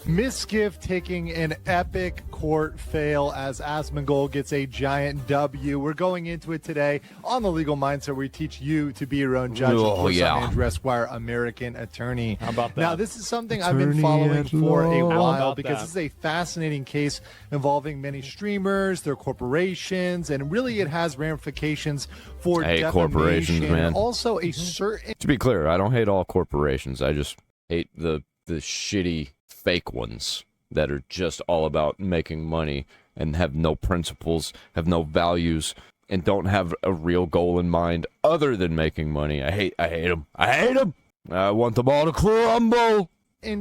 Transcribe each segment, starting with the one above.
Mizkif taking an epic court fail as Asmongold gets a giant W. We're going into it today on the Legal Mindset, where we teach you to be your own judge. I'm Andrew Esquire, American attorney. How about that? Now, this is something I've been following for a while because this is a fascinating case involving many streamers, their corporations, and really it has ramifications for defamation. Corporations, man. Also, a certain... To be clear, I don't hate all corporations. I just hate the shitty fake ones that are just all about making money and have no principles, have no values, and don't have a real goal in mind other than making money. I hate them. I hate them. I want them all to crumble.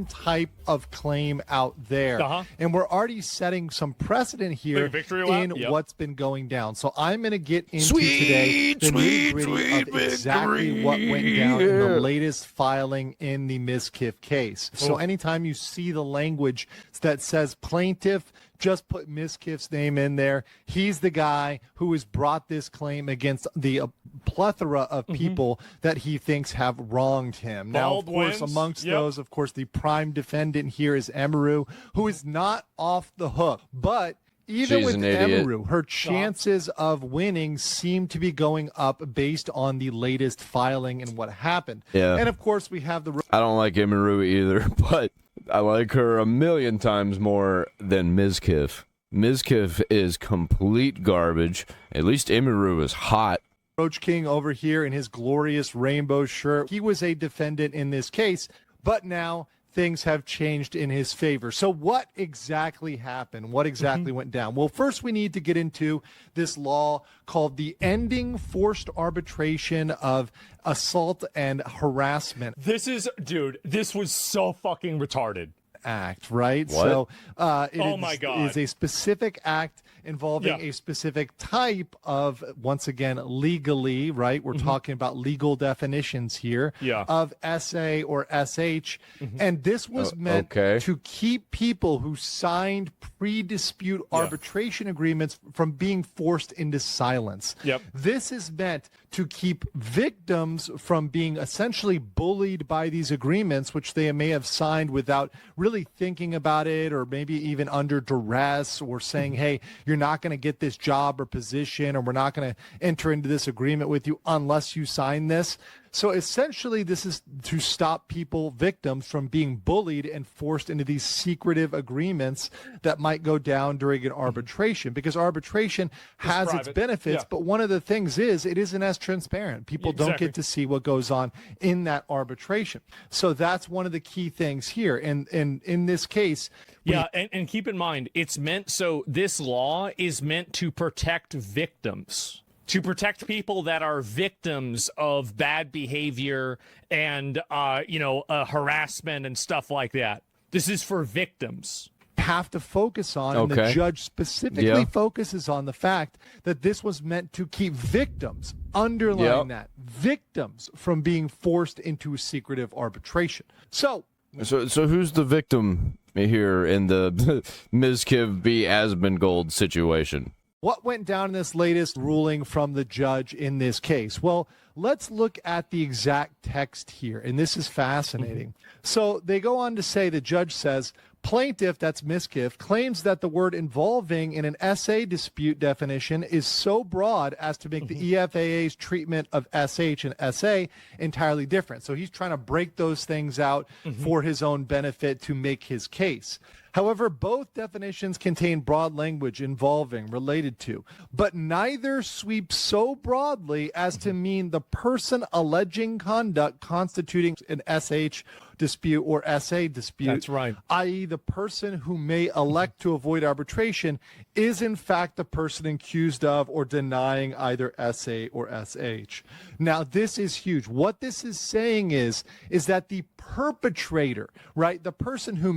Type of claim out there, and we're already setting some precedent here in what's been going down. So I'm going to get into today the nitty-gritty of exactly what went down in the latest filing in the Mizkif case. So anytime you see the language that says plaintiff, just put Mizkif's name in there. He's the guy who has brought this claim against the plethora of people that he thinks have wronged him. Now, of course, amongst those, of course, the prime defendant here is Emiru, who is not off the hook. But even with Emiru, her chances of winning seem to be going up based on the latest filing and what happened. Yeah. And, of course, we have the... I don't like Emiru either, but... I like her a million times more than Mizkif. Mizkif is complete garbage. At least Emiru is hot. Roach King over here in his glorious rainbow shirt. He was a defendant in this case, but now things have changed in his favor. So what exactly happened? What exactly went down? Well, first we need to get into this law called the Ending Forced Arbitration of Assault and Harassment. This is, dude, this was so fucking retarded. Act, right? What? So my God. It is a specific act involving a specific type of, once again, legally, right? We're talking about legal definitions here of SA or SH. And this was meant to keep people who signed pre-dispute arbitration agreements from being forced into silence. This is meant to keep victims from being essentially bullied by these agreements, which they may have signed without really thinking about it, or maybe even under duress, or saying, hey, you're not going to get this job or position, or we're not going to enter into this agreement with you unless you sign this. So essentially, this is to stop people, victims, from being bullied and forced into these secretive agreements that might go down during an arbitration, because arbitration has its benefits, but one of the things is it isn't as transparent. People don't get to see what goes on in that arbitration. So that's one of the key things here. And in this case, and keep in mind, it's meant, so this law is meant to protect victims. To protect people that are victims of bad behavior and, harassment and stuff like that. This is for victims. Have to focus on, and the judge specifically focuses on the fact that this was meant to keep victims, underline that, victims from being forced into secretive arbitration. So who's the victim here in the Mizkif v. Asmongold situation? What went down in this latest ruling from the judge in this case? Well, let's look at the exact text here, and this is fascinating. So they go on to say, the judge says, plaintiff, that's Mizkif, claims that the word involving in an SA dispute definition is so broad as to make the EFAA's treatment of SH and SA entirely different. So he's trying to break those things out for his own benefit to make his case. However, both definitions contain broad language involving, related to, but neither sweeps so broadly as to mean the person alleging conduct constituting an SH dispute or SA dispute. That's right. I.e., the person who may elect to avoid arbitration is in fact the person accused of or denying either SA or SH. Now, this is huge. What this is saying is that the perpetrator, right, the person who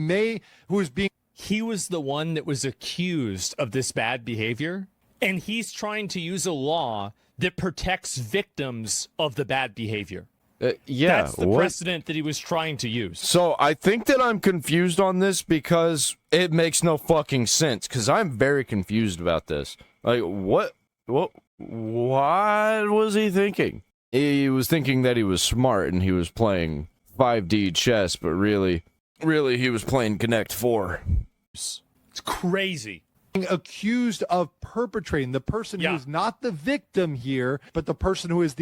is being... He was the one that was accused of this bad behavior, and he's trying to use a law that protects victims of the bad behavior. That's the precedent that he was trying to use. So I think that I'm confused on this because it makes no fucking sense, because I'm very confused about this. Like, what was he thinking? He was thinking that he was smart and he was playing 5D chess, but really Really, he was playing Connect 4. It's crazy. Accused of perpetrating, the person who is not the victim here, but the person who is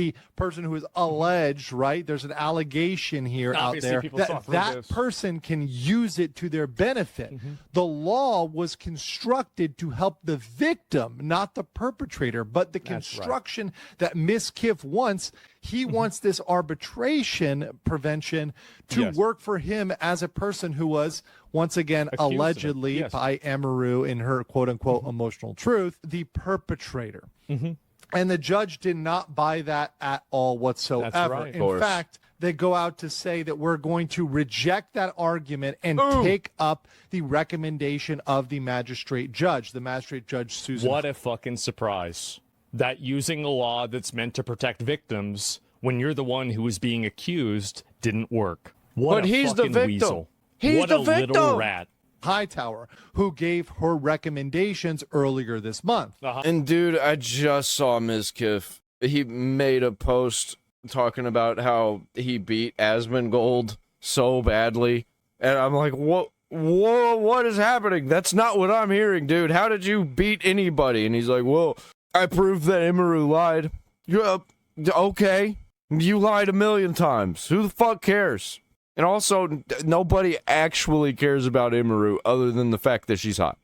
alleged, right? There's an allegation here out there that person can use it to their benefit. The law was constructed to help the victim, not the perpetrator, but the construction that Mizkif wants. He wants this arbitration prevention to work for him as a person who was, once again, allegedly by Amaru in her quote-unquote emotional truth, the perpetrator. And the judge did not buy that at all whatsoever. That's right. In fact, they go out to say that we're going to reject that argument and take up the recommendation of the magistrate judge, Susan. What a fucking surprise. That using a law that's meant to protect victims when you're the one who is being accused didn't work. But he's the victim. Weasel. He's what the a victim. Little rat. Hightower, who gave her recommendations earlier this month. And dude, I just saw Mizkif. He made a post talking about how he beat Asmongold so badly. And I'm like, what is happening? That's not what I'm hearing, dude. How did you beat anybody? And he's like, well, I proved that Amaru lied. Okay. You lied 1,000,000 times. Who the fuck cares? And also, nobody actually cares about Amaru other than the fact that she's hot.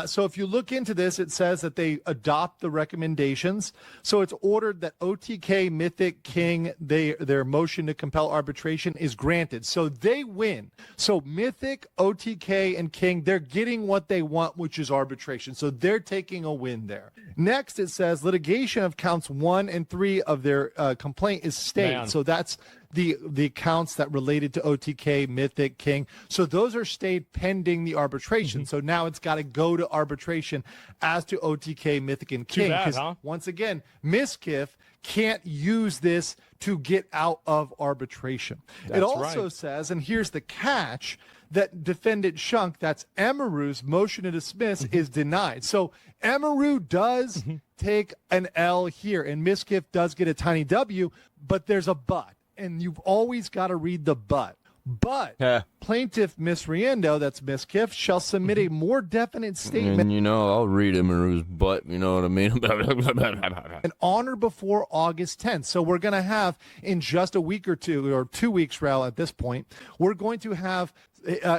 So if you look into this, it says that they adopt the recommendations. So it's ordered that OTK, Mythic, King, their motion to compel arbitration is granted. So they win. So Mythic, OTK, and King, they're getting what they want, which is arbitration. So they're taking a win there. Next, it says litigation of counts 1 and 3 of their complaint is stayed. So that's the counts that related to OTK, Mythic, King. So those are stayed pending the arbitration. So now it's got to go to arbitration as to OTK, Mythic, and King. Because once again, Mizkif can't use this to get out of arbitration. It also says, and here's the catch, that defendant Shunk, that's Amaru's motion to dismiss, is denied. So Amaru does take an L here, and Mizkif does get a tiny W, but there's a but. And you've always got to read the but. But plaintiff Misriendo, that's Mizkif, shall submit a more definite statement. And, I'll read Amaru's butt, you know what I mean? An honor before August 10th. So we're going to have, in just a week or 2, or 2 weeks, Raul, at this point, we're going to have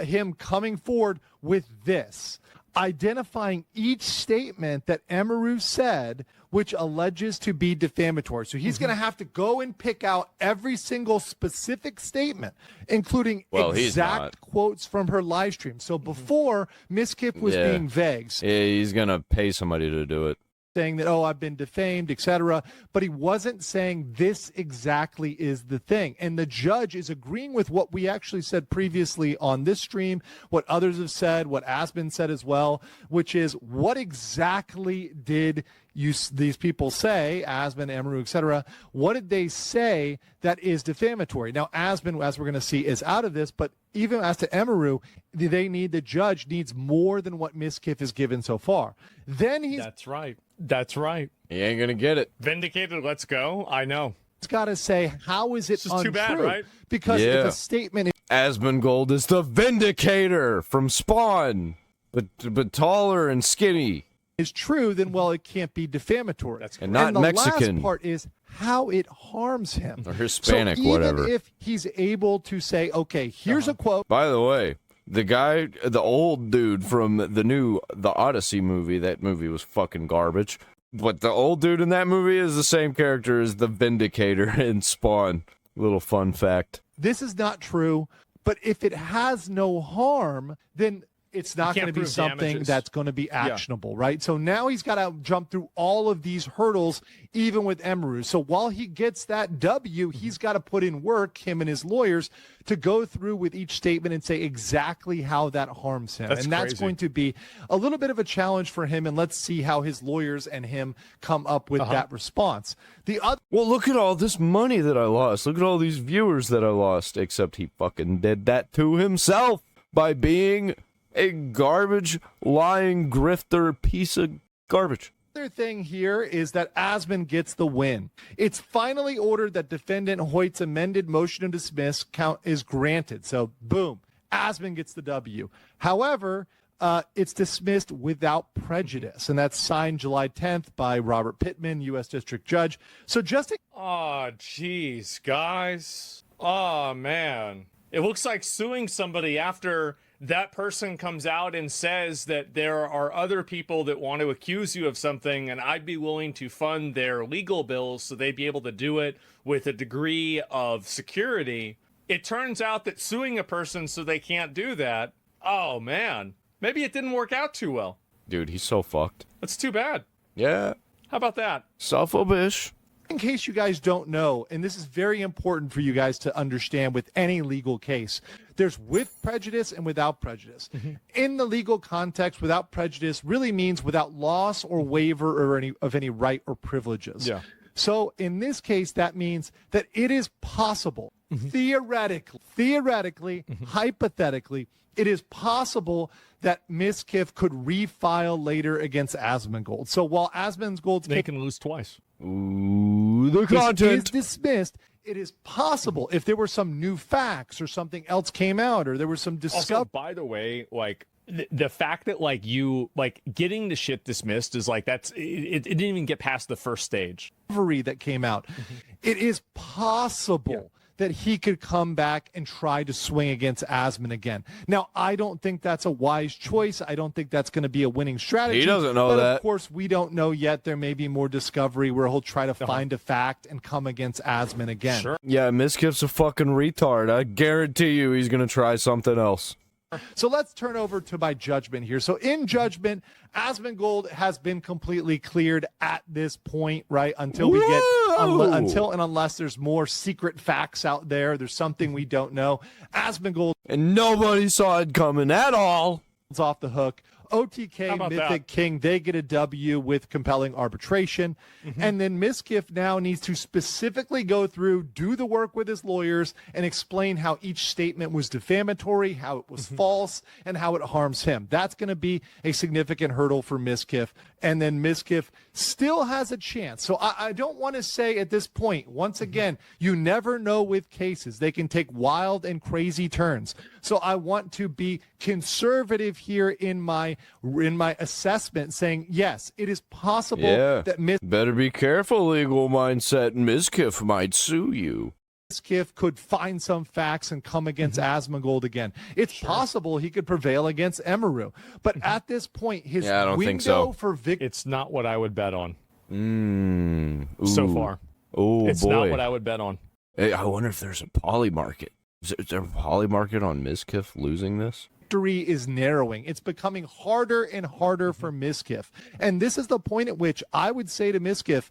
him coming forward with this, identifying each statement that Amaru said which alleges to be defamatory. So he's going to have to go and pick out every single specific statement, including exact quotes from her live stream. So before, Mizkif was being vague. Yeah, he's going to pay somebody to do it. Saying that, I've been defamed, etc. But he wasn't saying this exactly is the thing. And the judge is agreeing with what we actually said previously on this stream, what others have said, what Asmon said as well, which is what exactly did these people say, Asmon, Amaru, etc., what did they say that is defamatory? Now, Asmon, as we're going to see, is out of this, but even as to Amaru, the judge needs more than what Mizkif has given so far. Then he's... That's right. He ain't going to get it. Vindicated, let's go. I know. It's got to say, how is it untrue? Too bad, right? Because if a statement... Asmongold is the Vindicator from Spawn, but taller and skinny. Is true, then, it can't be defamatory. And not Mexican. The last part is how it harms him. Or Hispanic, so even whatever. If he's able to say, okay, here's a quote. By the way, the guy, the old dude from the Odyssey movie, that movie was fucking garbage. But the old dude in that movie is the same character as the Vindicator in Spawn. Little fun fact. This is not true, but if it has no harm, then it's not going to be something that's going to be actionable, right? So now he's got to jump through all of these hurdles, even with Amaru. So while he gets that W, he's got to put in work, him and his lawyers, to go through with each statement and say exactly how that harms him. That's going to be a little bit of a challenge for him, and let's see how his lawyers and him come up with that response. Well, look at all this money that I lost. Look at all these viewers that I lost, except he fucking did that to himself by being a garbage, lying, grifter piece of garbage. Other thing here is that Asmon gets the win. It's finally ordered that defendant Hoyt's amended motion to dismiss count is granted. So, boom. Asmon gets the W. However, it's dismissed without prejudice, and that's signed July 10th by Robert Pittman, U.S. District Judge. So just oh, geez, guys. Oh, man. It looks like suing somebody after that person comes out and says that there are other people that want to accuse you of something, and I'd be willing to fund their legal bills so they'd be able to do it with a degree of security. It turns out that suing a person so they can't do that, oh, man. Maybe it didn't work out too well. Dude, he's so fucked. That's too bad. Yeah. How about that? Self-abish. in case you guys don't know, and this is very important for you guys to understand with any legal case, there's with prejudice and without prejudice. Mm-hmm. In the legal context, without prejudice really means without loss or waiver or any right or privileges. Yeah. So in this case, that means that it is possible, theoretically, hypothetically, it is possible that Mizkif could refile later against Asmongold. So while Asmongold's they can lose twice. Ooh, the content is dismissed, it is possible if there were some new facts or something else came out or there was some discovery. Also, by the way, like the fact that like you like getting the shit dismissed is like it didn't even get past the first stage. That came out. It is possible that he could come back and try to swing against Asmon again. Now, I don't think that's a wise choice. I don't think that's going to be a winning strategy. He doesn't know but that. Of course, we don't know yet. There may be more discovery where he'll try to find a fact and come against Asmon again. Sure. Yeah, Mizkif's a fucking retard. I guarantee you he's going to try something else. So let's turn over to my judgment here. So in judgment, Asmongold has been completely cleared at this point, right? Until we get, until and unless there's more secret facts out there, there's something we don't know. Asmongold. And nobody saw it coming at all. It's off the hook. OTK, Mythic King, they get a W with compelling arbitration. And then Mizkif now needs to specifically go through, do the work with his lawyers, and explain how each statement was defamatory, how it was false, and how it harms him. That's going to be a significant hurdle for Mizkif. And then Mizkif still has a chance. So I don't want to say at this point, once again, you never know with cases. They can take wild and crazy turns. So I want to be conservative here in my assessment, saying, yes, it is possible that Better be careful, legal mindset. Mizkif might sue you. Mizkif could find some facts and come against Asmongold again. It's possible he could prevail against Emiru. But at this point, his window for victory... It's not what I would bet on. So far. Oh, it's not what I would bet on. Hey, I wonder if there's a poly market. Is there a poly market on Mizkif losing this? Victory is narrowing. It's becoming harder and harder for Mizkif. And this is the point at which I would say to Mizkif,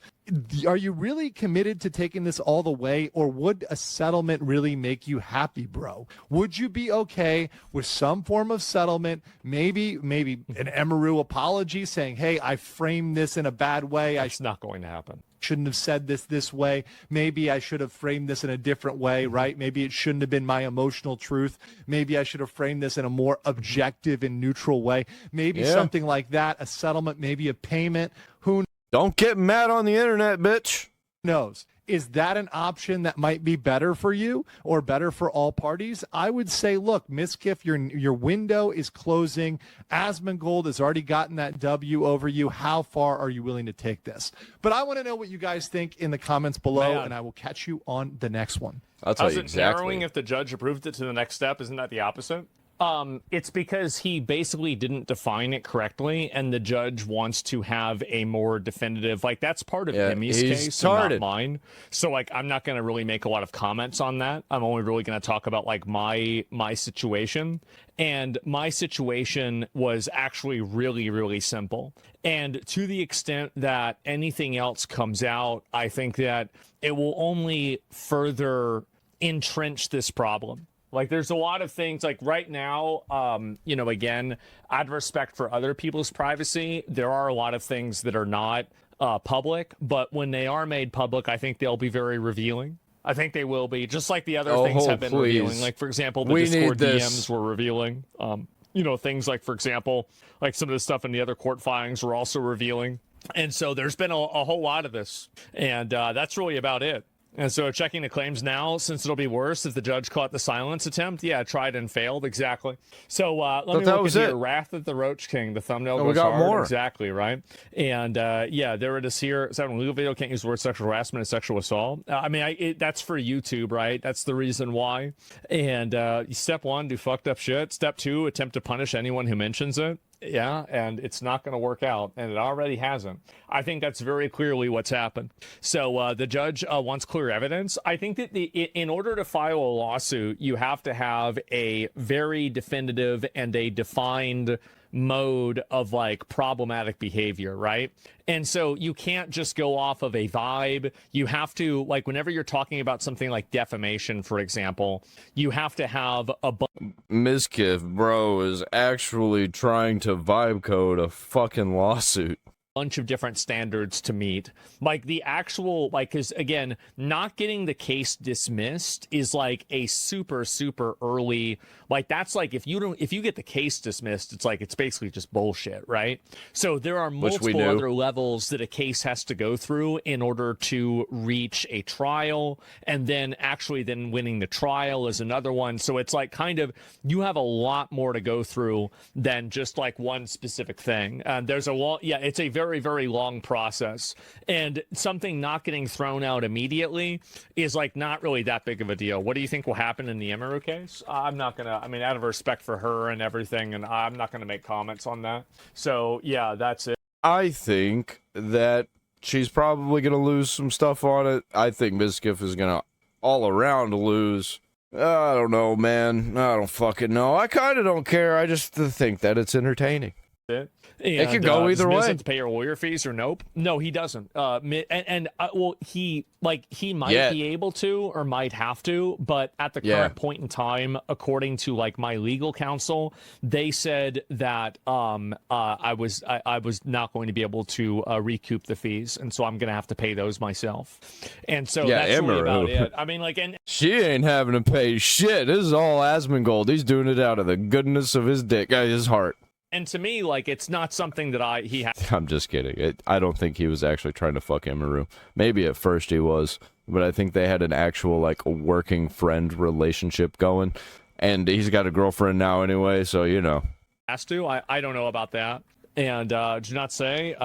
are you really committed to taking this all the way, or would a settlement really make you happy, bro? Would you be okay with some form of settlement, maybe an Emiru apology saying, hey, I framed this in a bad way. It's not going to happen. Shouldn't have said this way. Maybe I should have framed this in a different way, right? Maybe it shouldn't have been my emotional truth. Maybe I should have framed this in a more objective and neutral way. Maybe something like that, a settlement, maybe a payment. Who Don't get mad on the internet, bitch. knows? Is that an option that might be better for you or better for all parties? I would say, look, Mizkif, your window is closing. Asmongold has already gotten that W over you. How far are you willing to take this? But I want to know what you guys think in the comments below, and I will catch you on the next one. I'll tell you exactly. How's it narrowing if the judge approved it to the next step? Isn't that the opposite? It's because he basically didn't define it correctly, and the judge wants to have a more definitive, like, that's part of Emmy's case, not mine. So, like, I'm not going to really make a lot of comments on that. I'm only really going to talk about, like, my situation. And my situation was actually really, really simple. And to the extent that anything else comes out, I think that it will only further entrench this problem. Like, there's a lot of things, like, right now, again, out of respect for other people's privacy, there are a lot of things that are not public, but when they are made public, I think they'll be very revealing. I think they will be, just like the other things have been revealing. Like, for example, the Discord DMs were revealing. Things like, for example, like some of the stuff in the other court filings were also revealing. And so there's been a whole lot of this, and that's really about it. And so checking the claims now, since it'll be worse if the judge caught the silence attempt. Yeah, tried and failed. Exactly. So let me look at here. Wrath of the Roach King. The thumbnail goes hard. More. Exactly, right? And yeah, there it is here. So legal video can't use the word sexual harassment and sexual assault. I mean, that's for YouTube, right? That's the reason why. And step 1, do fucked up shit. Step 2, attempt to punish anyone who mentions it. Yeah, and it's not going to work out, and it already hasn't. I think that's very clearly what's happened. So the judge wants clear evidence. I think that in order to file a lawsuit, you have to have a very definitive and a defined mode of like problematic behavior, right? And so you can't just go off of a vibe. You have to, like, whenever you're talking about something like defamation, for example, you have to have a Mizkif, bro, is actually trying to vibe code a fucking lawsuit. Bunch of different standards to meet, like the actual, like, because again, not getting the case dismissed is like a super early, like, that's like if you get the case dismissed, it's like it's basically just bullshit, right? So there are multiple other levels that a case has to go through in order to reach a trial, and then actually then winning the trial is another one. So it's like kind of, you have a lot more to go through than just like one specific thing. There's a lot. Yeah, it's a very long process, and something not getting thrown out immediately is like not really that big of a deal. What do you think will happen in the Emeru case? I'm not gonna, I mean, out of respect for her and everything, and I'm not gonna make comments on that. So yeah, that's it. I think that she's probably gonna lose some stuff on it. I think Mizkif is gonna all around lose. I don't know, man. I don't fucking know. I kind of don't care. I just think that it's entertaining. It could go either way. Does Miz to pay her lawyer fees or nope? No, he doesn't. Well, he might be able to or might have to, but at the current point in time, according to like my legal counsel, they said that I was not going to be able to recoup the fees, and so I'm going to have to pay those myself. And so that's really about it. I mean, like, and she ain't having to pay shit. This is all Asmongold. He's doing it out of the goodness of his dick, his heart. And to me, like, it's not something that I'm just kidding. I don't think he was actually trying to fuck Emeru. Maybe at first he was, but I think they had an actual, like, working friend relationship going. And he's got a girlfriend now anyway, so, you know. Has to? I don't know about that. And do not say.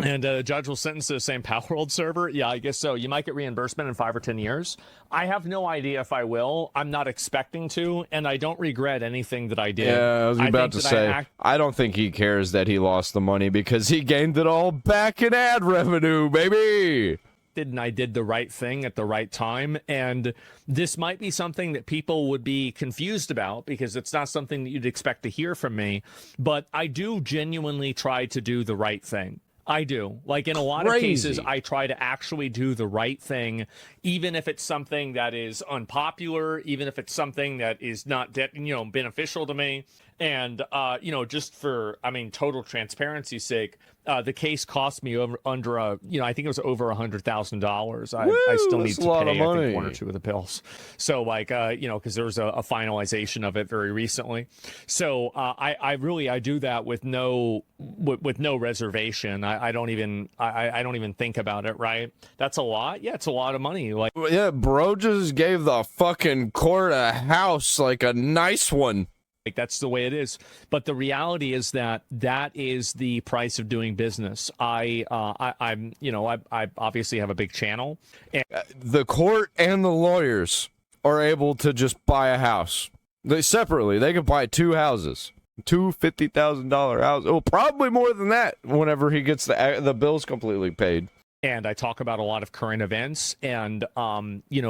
And the judge will sentence to the same Palworld server? Yeah, I guess so. You might get reimbursement in 5 or 10 years. I have no idea if I will. I'm not expecting to, and I don't regret anything that I did. Yeah, I was about to say, I don't think he cares that he lost the money because he gained it all back in ad revenue, baby! And I did the right thing at the right time, and this might be something that people would be confused about because it's not something that you'd expect to hear from me, but I do genuinely try to do the right thing. I do. Like, in a lot of cases, I try to actually do the right thing, even if it's something that is unpopular, even if it's something that is not, beneficial to me. And, just for, total transparency's sake, the case cost me I think it was over $100,000. I still need to pay, I think, 1 or 2 of the bills. So, because there was a finalization of it very recently. So, I do that with no reservation. I don't even think about it, right? That's a lot. Yeah, it's a lot of money. Like, yeah, bro just gave the fucking court a house, like a nice one. Like, that's the way it is. But the reality is that is the price of doing business. I obviously have a big channel. And the court and the lawyers are able to just buy a house. They can buy 2 houses. 2 $50,000 houses. Well, probably more than that whenever he gets the bills completely paid. And I talk about a lot of current events, and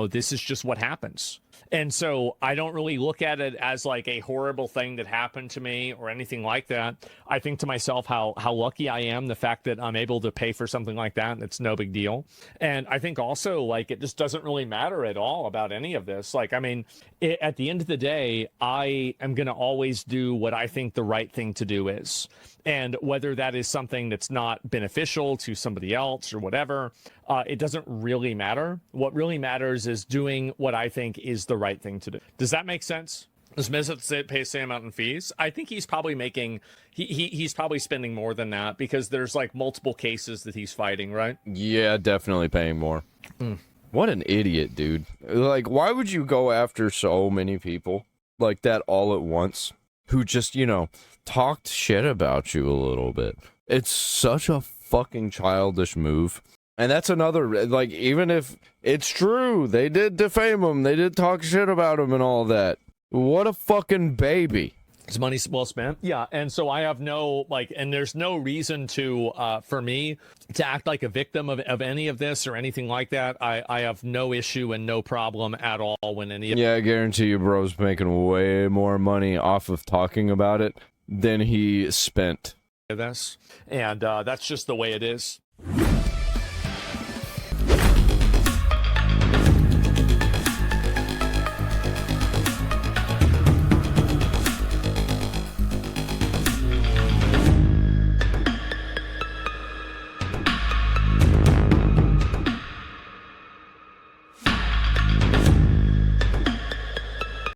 this is just what happens. And so I don't really look at it as like a horrible thing that happened to me or anything like that. I think to myself how lucky I am, the fact that I'm able to pay for something like that, and it's no big deal. And I think also, like, it just doesn't really matter at all about any of this. Like, at the end of the day, I am going to always do what I think the right thing to do is. And whether that is something that's not beneficial to somebody else or whatever, it doesn't really matter. What really matters is doing what I think is the right thing to do. Does that make sense? Does Miz have to pay the same amount in fees? I think he's probably making, he's probably spending more than that because there's like multiple cases that he's fighting, right? Yeah, definitely paying more. What an idiot, dude. Like, why would you go after so many people like that all at once who just, you know, talked shit about you a little bit? It's such a fucking childish move. And that's another, like, even if it's true, they did defame him, they did talk shit about him and all that. What a fucking baby. It's money well spent. Yeah. And so I have no, like, and there's no reason to, for me to act like a victim of any of this or anything like that. I have no issue and no problem at all when any of Yeah, I guarantee you bro's making way more money off of talking about it than he spent. this. And that's just the way it is.